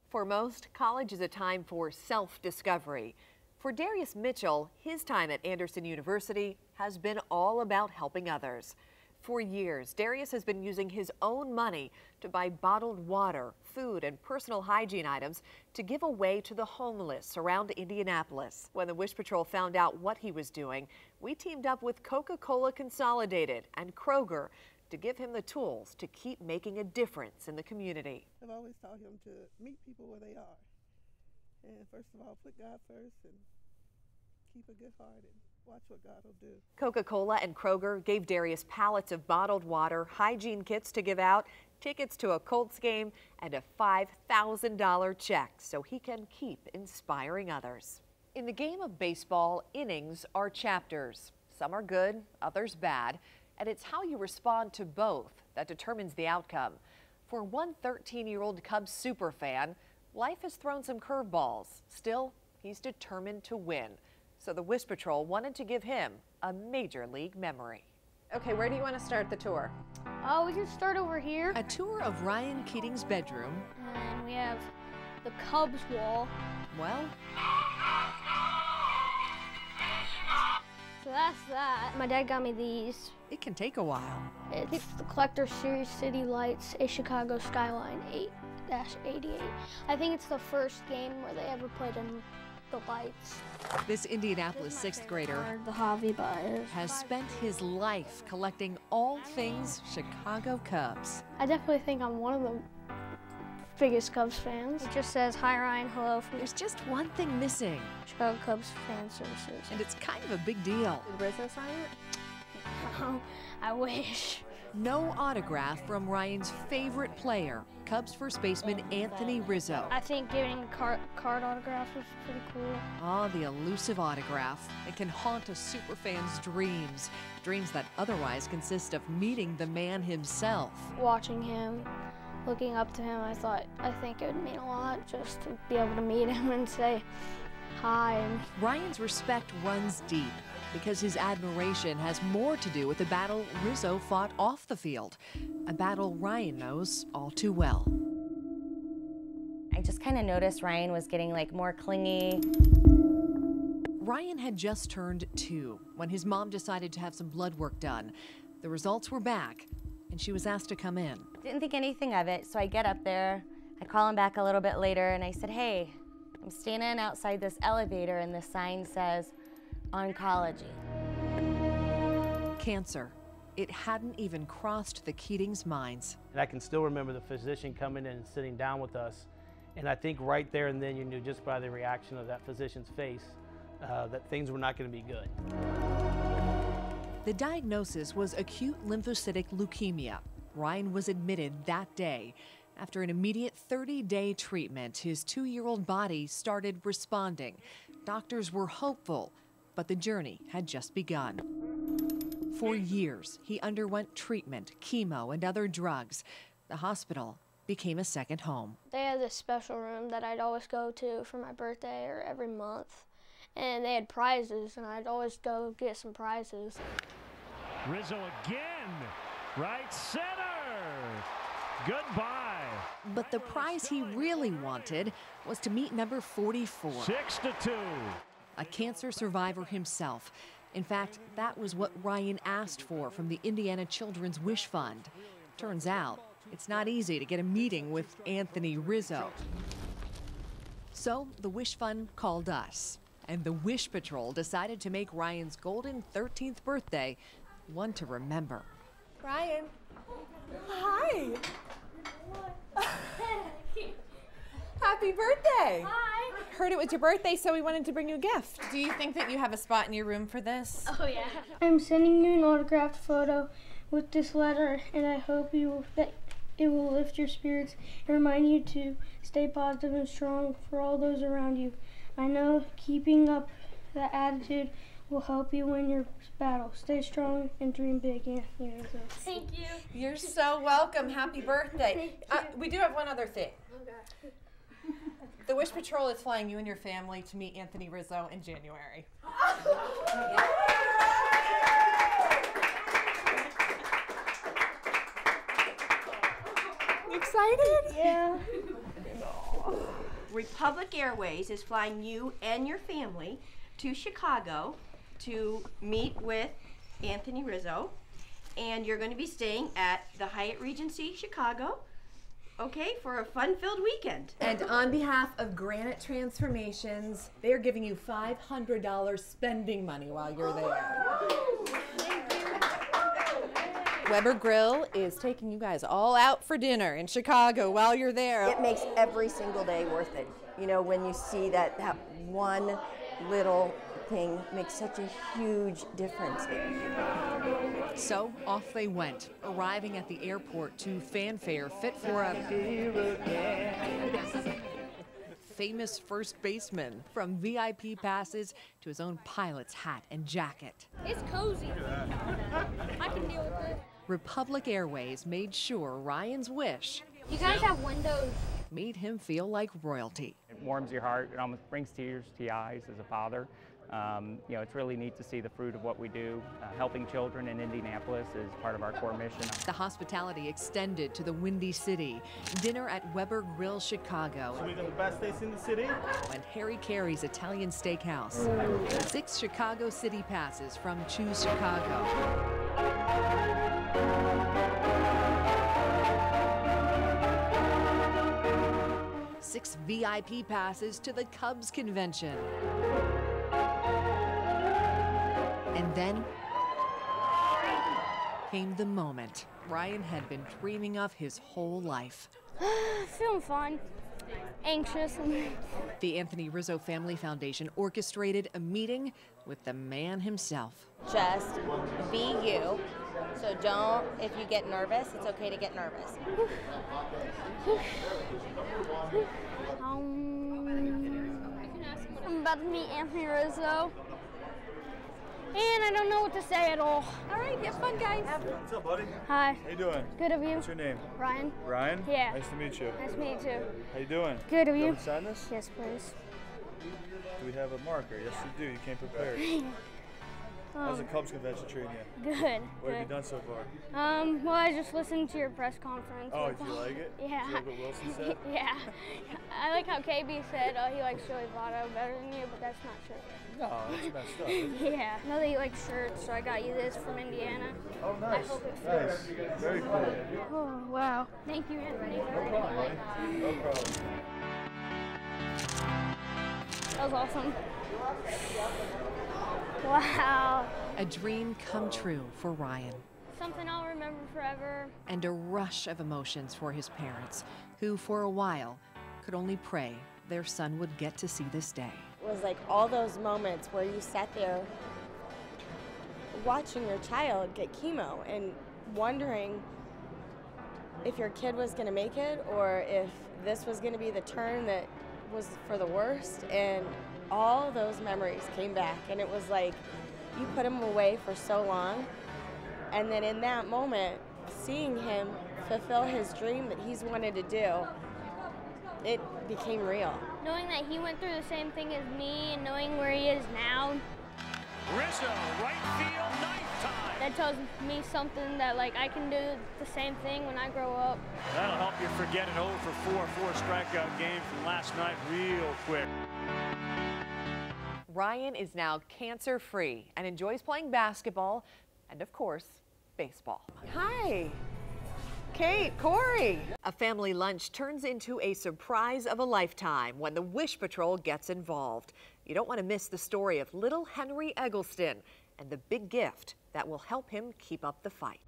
For most, college is a time for self-discovery. For Darius Mitchell, his time at Anderson University has been all about helping others. For years, Darius has been using his own money to buy bottled water, food, and personal hygiene items to give away to the homeless around Indianapolis. When the Wish Patrol found out what he was doing, we teamed up with Coca-Cola Consolidated and Kroger to give him the tools to keep making a difference in the community. I've always taught him to meet people where they are. And first of all, put God first and keep a good heart and watch what God will do. Coca-Cola and Kroger gave Darius pallets of bottled water, hygiene kits to give out, tickets to a Colts game, and a $5,000 check so he can keep inspiring others. In the game of baseball, innings are chapters. Some are good, others bad, and it's how you respond to both that determines the outcome. For one 13-year-old Cubs superfan, life has thrown some curveballs. Still, he's determined to win. So the Wish Patrol wanted to give him a major league memory. Okay, where do you want to start the tour? Oh, we can start over here. A tour of Ryan Keating's bedroom. And we have the Cubs wall. Well, so that's that. My dad got me these. it can take a while. It's the Collector Series City Lights, a Chicago Skyline 8-88. I think it's the first game where they ever played in the lights. This Indianapolis sixth grader The hobby buys. has spent his life collecting all things Chicago Cubs. I definitely think I'm one of the biggest Cubs fans. It just says, "Hi Ryan, hello from There's just one thing missing, Chicago Cubs Fan Services." and it's kind of a big deal. Did Rizzo sign it? Oh, I wish. No autograph from Ryan's favorite player, Cubs first baseman Anthony Rizzo. I think giving card autographs is pretty cool. Ah, the elusive autograph. It can haunt a superfan's dreams. Dreams that otherwise consist of meeting the man himself. Watching him, looking up to him, I think it would mean a lot just to be able to meet him and say hi. And Ryan's respect runs deep because his admiration has more to do with the battle Rizzo fought off the field, a battle Ryan knows all too well. I just kind of noticed Ryan was getting more clingy. Ryan had just turned 2 when his mom decided to have some blood work done. The results were back, and she was asked to come in. Didn't think anything of it, so I get up there. I call him back a little bit later, and I said, "Hey, I'm standing outside this elevator, and the sign says oncology." Cancer. It hadn't even crossed the Keatings' minds. And I can still remember the physician coming in and sitting down with us. And I think right there and then you knew just by the reaction of that physician's face that things were not going to be good. The diagnosis was acute lymphocytic leukemia. Ryan was admitted that day. After an immediate 30-day treatment, his 2-year-old body started responding. Doctors were hopeful, but the journey had just begun. For years, he underwent treatment, chemo, and other drugs. The hospital became a second home. They had this special room that I'd always go to for my birthday or every month. And they had prizes, and I'd always go get some prizes. Rizzo again, right center. Goodbye. But the prize he really wanted was to meet number 44. 6-2. A cancer survivor himself. In fact, that was what Ryan asked for from the Indiana Children's Wish Fund. Turns out, it's not easy to get a meeting with Anthony Rizzo. So the Wish Fund called us, and the Wish Patrol decided to make Ryan's golden 13th birthday one to remember. Ryan. Hi. Happy birthday. Hi. Heard it was your birthday, so we wanted to bring you a gift. Do you think that you have a spot in your room for this? Oh, yeah. I'm sending you an autographed photo with this letter, and I hope that it will lift your spirits and remind you to stay positive and strong for all those around you. I know keeping up that attitude will help you win your battle. Stay strong and dream big, Anthony Rizzo. Thank you. You're so welcome. Happy birthday. We do have one other thing. Okay. The Wish Patrol is flying you and your family to meet Anthony Rizzo in January. You excited? Yeah. Republic Airways is flying you and your family to Chicago to meet with Anthony Rizzo, and you're going to be staying at the Hyatt Regency Chicago, okay, for a fun-filled weekend. And on behalf of Granite Transformations, they are giving you $500 spending money while you're there. Weber Grill is taking you guys all out for dinner in Chicago while you're there. It makes every single day worth it. You know, when you see that one little thing makes such a huge difference. So off they went, arriving at the airport to fanfare fit for a famous first baseman, from VIP passes to his own pilot's hat and jacket. It's cozy. I can deal with it. Republic Airways made sure Ryan's wish You guys have windows. made him feel like royalty. It warms your heart. It almost brings tears to your eyes as a father. You know, it's really neat to see the fruit of what we do. Helping children in Indianapolis is part of our core mission. The hospitality extended to the Windy City. Dinner at Weber Grill Chicago. So we got the best steaks in the city. And Harry Carey's Italian Steakhouse. 6 Chicago City passes from Choose Chicago. 6 VIP passes to the Cubs convention. And then came the moment Ryan had been dreaming of his whole life. Feeling fine. Anxious. The Anthony Rizzo Family Foundation orchestrated a meeting with the man himself. Just be you. So don't, if you get nervous, it's okay to get nervous. I'm about to meet Anthony Rizzo. And I don't know what to say at all. All right, have fun, guys. What's up, buddy? Hi. How you doing? Good of you. What's your name? Ryan. Ryan? Yeah. Nice to meet you. Nice to meet you too. How you doing? Good of you. Want to sign this? Yes, please. Do we have a marker? Yes, you do. You came prepared. How's the Cubs convention treating you? Good. What have you done so far? Well, I just listened to your press conference. Oh, did you like it? Yeah. Did you like what Wilson said? Yeah. I like how KB said he likes Joey Votto better than you, but that's not true. No, that's messed up. Isn't it? Yeah. I know that you like shirts, so I got you this from Indiana. Oh, nice. I hope it Nice. fits. Very cool. Oh, wow. Thank you, Anthony. No problem, buddy. No problem. That was awesome. Wow. A dream come true for Ryan. Something I'll remember forever. And a rush of emotions for his parents, who for a while could only pray their son would get to see this day. It was like all those moments where you sat there watching your child get chemo and wondering if your kid was going to make it or if this was going to be the turn that was for the worst. And all those memories came back, and it was like you put him away for so long, and then in that moment, seeing him fulfill his dream that he's wanted to do, it became real. Knowing that he went through the same thing as me and knowing where he is now, Rizzo, right field, ninth time. that tells me something that like I can do the same thing when I grow up. That'll help you forget an 0 for 4 strikeout game from last night real quick. Ryan is now cancer-free and enjoys playing basketball and, of course, baseball. Hi. Kate, Corey. A family lunch turns into a surprise of a lifetime when the Wish Patrol gets involved. You don't want to miss the story of little Henry Eggleston and the big gift that will help him keep up the fight.